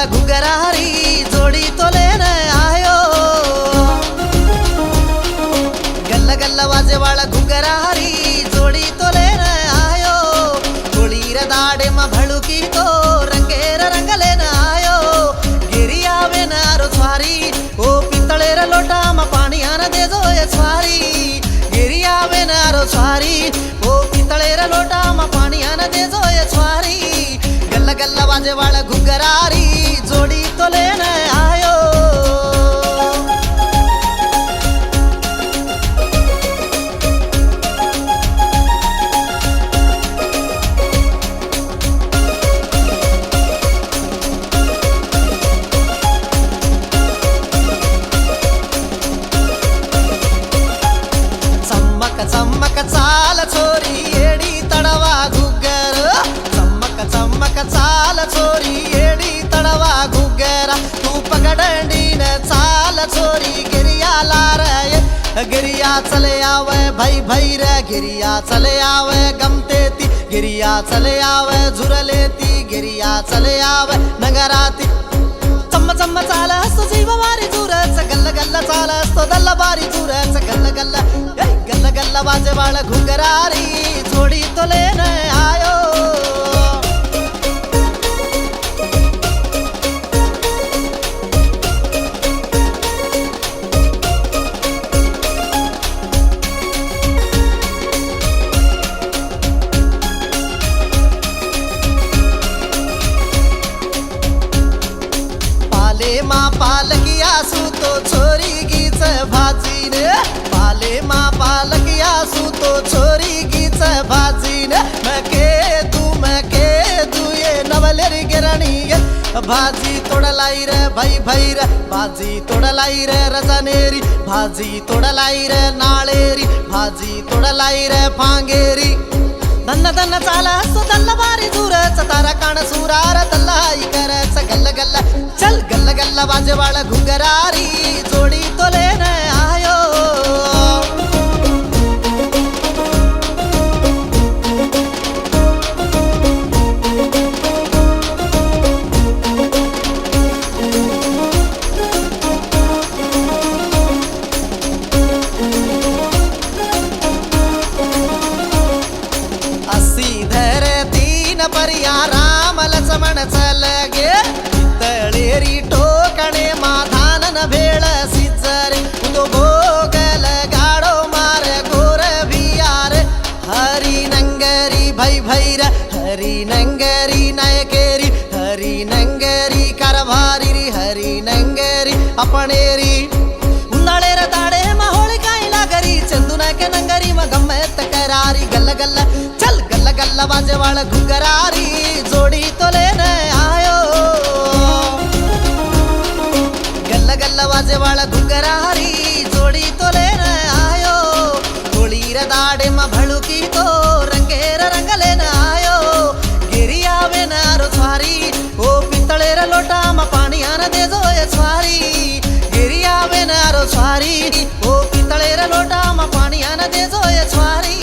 घुगरारी जोड़ी तो लेने आयो। गल्ला गल्ला वाजे वाला घुगरारी जोड़ी तो लेने आयो। गोळीर दाडे मा भळुकी तो रंगेर रंग लेने आयो। गिरियावे नारो स्वारी ओ पितळेर लोटा मा पाणी आन दे जो ये स्वारी। गिरियावे नारो स्वारी ओ पितळेर लोटा मा पाणी आन दे जो ये स्वारी। गल्ला गल्ला वाजे वाला घुगरारी जोड़ी तो लेने आयो। चम्मक चम्मक चाल छोरी येडी तडवा घुगर। चम्मक चम्मक चाल छोरी येडी तडवा घुगर। तू पगडंडीन चाल छोरी गिरिया लारय। गिरिया चले आवे भाई भाई रे गिरिया चले आवे गमते ती। गिरिया चले आवे झुरलेती गिरिया चले आवे नगराती। चम्म चम्म चाल असतो जीव वारी जुरच गल्ला गल्ला चाल असतो दल्ला बारी जुरच गल्ला गल्ला गल्ला गल्ला वाजे वाला घुगरारी जोड़ी तो लेने आयो। पाले मा पालकिया सुतो छोरी गीच भाजीन। पाले मा पालकिया सुतो छोरी गीच भाजीन। मके दू ये नवलेरी गिरणी। भाजी तोडलाई रे भाई भाई रे भाजी तोडलाई रे रजनेरी। भाजी तोडलाई रे नाळेरी भाजी तोडलाई रे फांगेरी। धन्न धन्न चाल असतो दल्ला बारी दूरच तारा कान सुरार तल्लाई करच गल्ला गल्ला चल गल्ला गल्ला वाजे वाला घुगरारी जोड़ी तो लेने आयो। परिया राम लक्ष्मण चल गे। तळेरी टोकणे माधानन भेळ सिचरे। तो भोगल गाडो मार गोर बियार। हरी नंगरी भाई भैर हरी नंगरी नायकेरी। हरी नंगरी कारभारी री हरी नंगरी अपणेरी। उन्हाळेर दाडे मा होळी काय लागरी चंदू नायके नंगरी मा गम्मत करारी। गल्ला गल्ला चल गल्ला गल्ला वाजे वाला घुगरारी जोड़ी तो लेने आयो। गल्ला गल्ला वाजे वाला घुगरारी जोड़ी तो लेने आयो। गोळीर दाडे मा भळुकी तो रंगेर रंग लेने आयो। गिरियावे नारो स्वारी ओ पितळेर लोटा मा पाणी आन दे जो ये स्वारी। गिरियावे नारो स्वारी ओ पितळेर लोटा मा पाणी आन दे जो ये स्वारी।